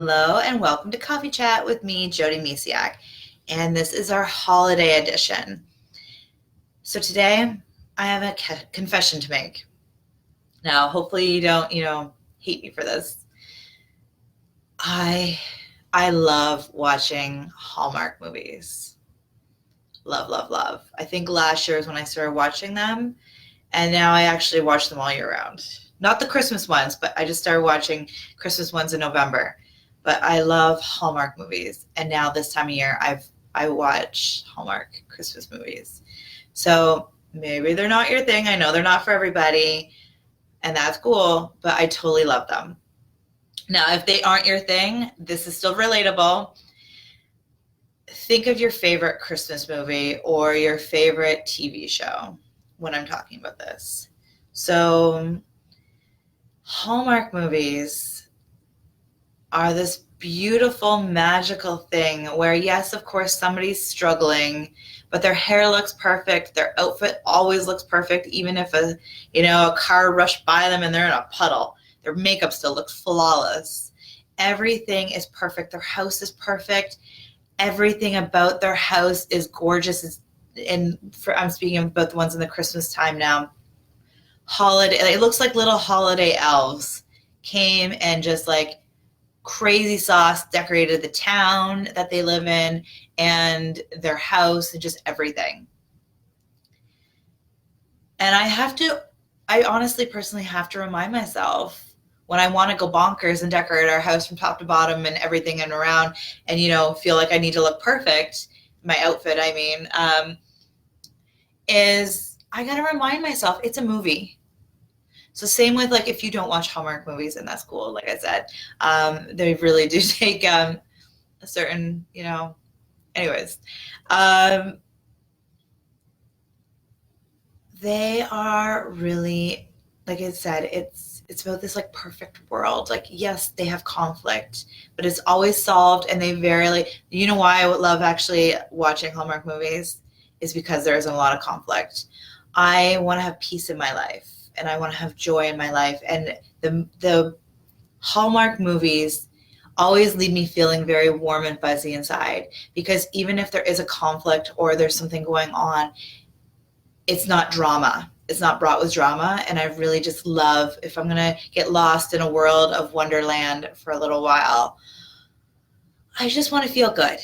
Hello and welcome to Coffee Chat with me, Jody Misiak. And this is our holiday edition. So today I have a confession to make. Now, hopefully you don't, hate me for this. I I love watching Hallmark movies. Love, love, love. I think last year is when I started watching them, and now I actually watch them all year round. Not the Christmas ones, but I just started watching Christmas ones in November. But I love Hallmark movies, and now this time of year, I watch Hallmark Christmas movies. So maybe they're not your thing. I know they're not for everybody, and that's cool. But I totally love them. Now, if they aren't your thing, this is still relatable. Think of your favorite Christmas movie or your favorite TV show when I'm talking about this. So, Hallmark movies are this beautiful, magical thing where, yes, of course, somebody's struggling, but their hair looks perfect. Their outfit always looks perfect, even if a car rushed by them and they're in a puddle. Their makeup still looks flawless. Everything is perfect. Their house is perfect. Everything about their house is gorgeous. I'm speaking about the ones in the Christmas time now. It looks like little holiday elves came and just like crazy sauce decorated the town that they live in and their house and just everything. And I honestly personally have to remind myself when I want to go bonkers and decorate our house from top to bottom and everything and around and, feel like I need to look perfect, my outfit, is I got to remind myself it's a movie. So same with like if you don't watch Hallmark movies, and that's cool. Like I said, they really do take a certain, anyways. They are really, like I said, it's about this like perfect world. Like yes, they have conflict, but it's always solved, and they very you know why I would love actually watching Hallmark movies is because there isn't a lot of conflict. I want to have peace in my life and I want to have joy in my life. And the Hallmark movies always leave me feeling very warm and fuzzy inside because even if there is a conflict or there's something going on, it's not drama. It's not brought with drama. And I really just love if I'm going to get lost in a world of Wonderland for a little while, I just want to feel good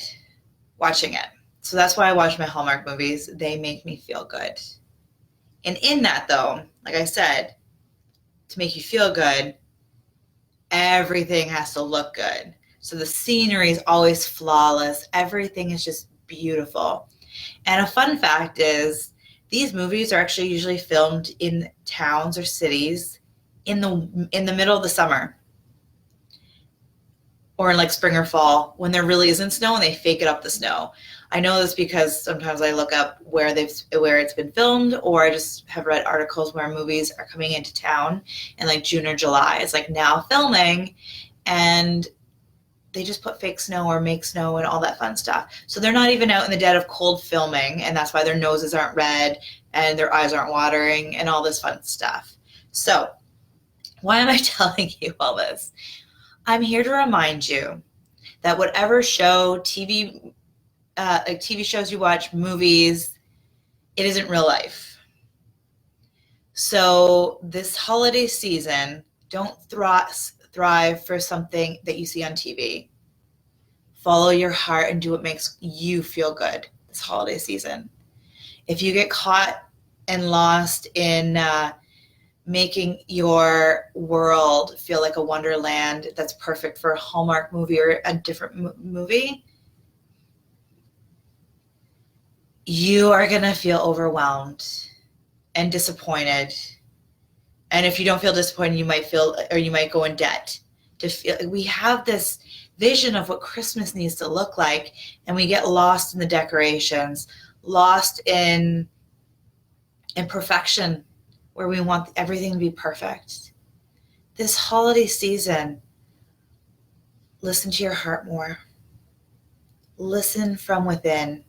watching it. So that's why I watch my Hallmark movies. They make me feel good. And in that, though, like I said, to make you feel good, everything has to look good. So the scenery is always flawless. Everything is just beautiful. And a fun fact is these movies are actually usually filmed in towns or cities in the middle of the summer or in like spring or fall when there really isn't snow and they fake it up the snow. I know this because sometimes I look up where it's been filmed, or I just have read articles where movies are coming into town in like June or July. It's like now filming, and they just put fake snow or make snow and all that fun stuff. So they're not even out in the dead of cold filming, and that's why their noses aren't red and their eyes aren't watering and all this fun stuff. So why am I telling you all this? I'm here to remind you that whatever show, like TV shows you watch, movies, it isn't real life. So this holiday season, don't thrive for something that you see on TV. Follow your heart and do what makes you feel good this holiday season. If you get caught and lost in making your world feel like a wonderland that's perfect for a Hallmark movie or a different movie, you are going to feel overwhelmed and disappointed. And if you don't feel disappointed, you might go in debt to feel. We have this vision of what Christmas needs to look like, and we get lost in the decorations, lost in perfection, where we want everything to be perfect. This holiday season, listen to your heart more. Listen from within.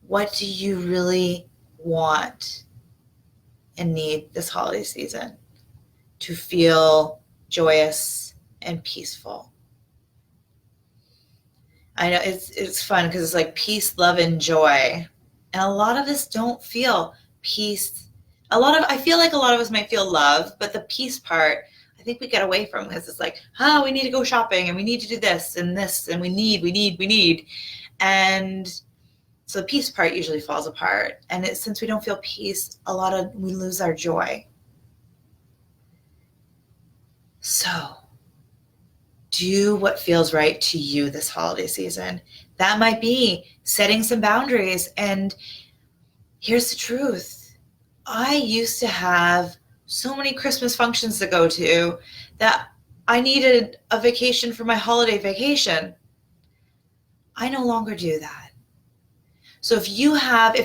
What do you really want and need this holiday season? To feel joyous, and peaceful. I know it's fun because it's like peace, love, and joy. And a lot of us don't feel peace. I feel like a lot of us might feel love, but the peace part, I think we get away from because it's like, we need to go shopping and we need to do this, and we need. And so the peace part usually falls apart. And since we don't feel peace, we lose our joy. So do what feels right to you this holiday season. That might be setting some boundaries. And here's the truth. I used to have so many Christmas functions to go to that I needed a vacation for my holiday vacation. I no longer do that. So if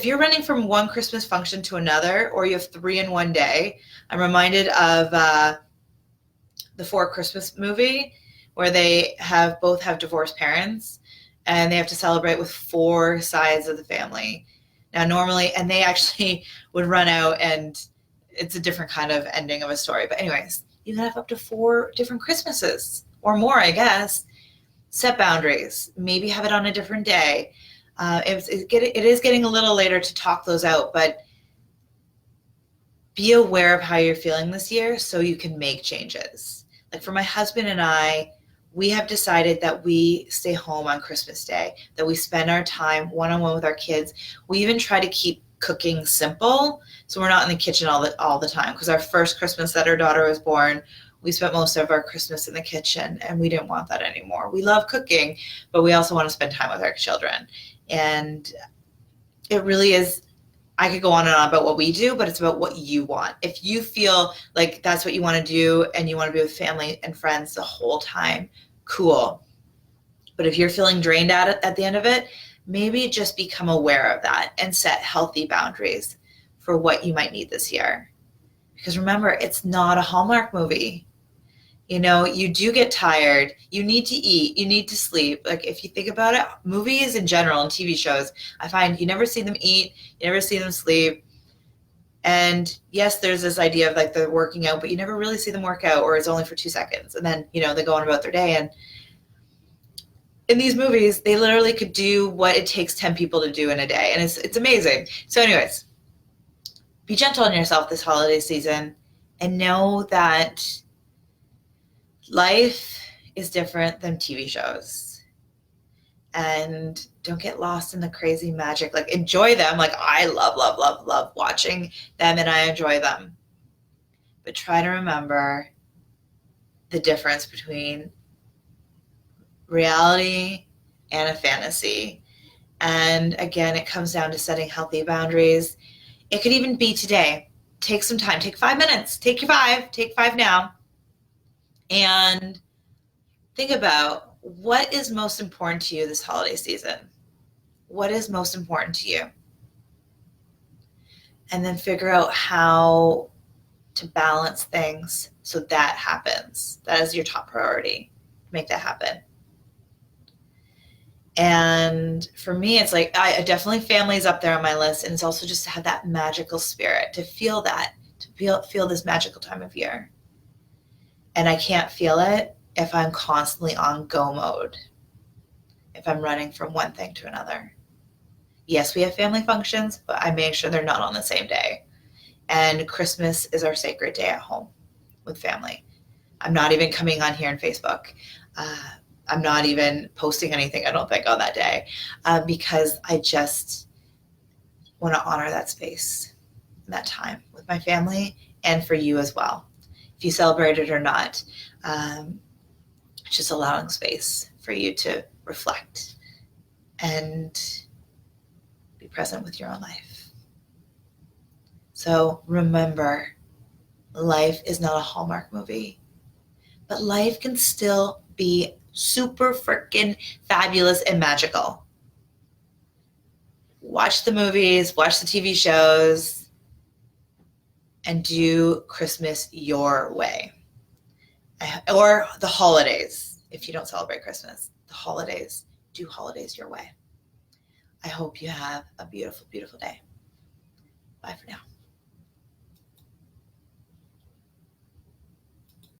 you're running from one Christmas function to another, or you have 3 in one day, I'm reminded of the Four Christmas movie, where they both have divorced parents and they have to celebrate with 4 sides of the family. Now normally, and they actually would run out, and it's a different kind of ending of a story. But anyways, you can have up to 4 different Christmases or more, I guess. Set boundaries. Maybe have it on a different day. It is getting a little later to talk those out, but be aware of how you're feeling this year so you can make changes. Like for my husband and I, we have decided that we stay home on Christmas Day, that we spend our time one-on-one with our kids. We even try to keep cooking simple, so we're not in the kitchen all the time. Because our first Christmas that our daughter was born, we spent most of our Christmas in the kitchen, and we didn't want that anymore. We love cooking, but we also want to spend time with our children. And it really is, I could go on and on about what we do, but it's about what you want. If you feel like that's what you want to do and you want to be with family and friends the whole time, cool. But if you're feeling drained at the end of it, maybe just become aware of that and set healthy boundaries for what you might need this year. Because remember, it's not a Hallmark movie. You know, you do get tired. You need to eat. You need to sleep. Like if you think about it, movies in general and TV shows, I find you never see them eat. You never see them sleep. And yes, there's this idea of like they're working out, but you never really see them work out, or it's only for 2 seconds. And then, they go on about their day. And in these movies, they literally could do what it takes 10 people to do in a day. And it's amazing. So anyways, be gentle on yourself this holiday season and know that life is different than TV shows. And don't get lost in the crazy magic. Like enjoy them. Like I love watching them, and I enjoy them. But try to remember the difference between reality and a fantasy. And again, it comes down to setting healthy boundaries. It could even be today. Take some time. Take 5 minutes. Take 5 now. And think about what is most important to you this holiday season. What is most important to you? And then figure out how to balance things so that happens. That is your top priority. Make that happen. And for me, it's like I definitely family's up there on my list, and it's also just to have that magical spirit, to feel that, to feel this magical time of year. And I can't feel it if I'm constantly on go mode, if I'm running from one thing to another. Yes, we have family functions, but I make sure they're not on the same day. And Christmas is our sacred day at home with family. I'm not even coming on here on Facebook. I'm not even posting anything, I don't think, on that day, because I just want to honor that space and that time with my family, and for you as well. If you celebrate it or not, just allowing space for you to reflect and be present with your own life. So remember, life is not a Hallmark movie, but life can still be super freaking fabulous and magical. Watch the movies, watch the TV shows, and do Christmas your way. Or the holidays, if you don't celebrate Christmas. The holidays, do holidays your way. I hope you have a beautiful, beautiful day. Bye for now.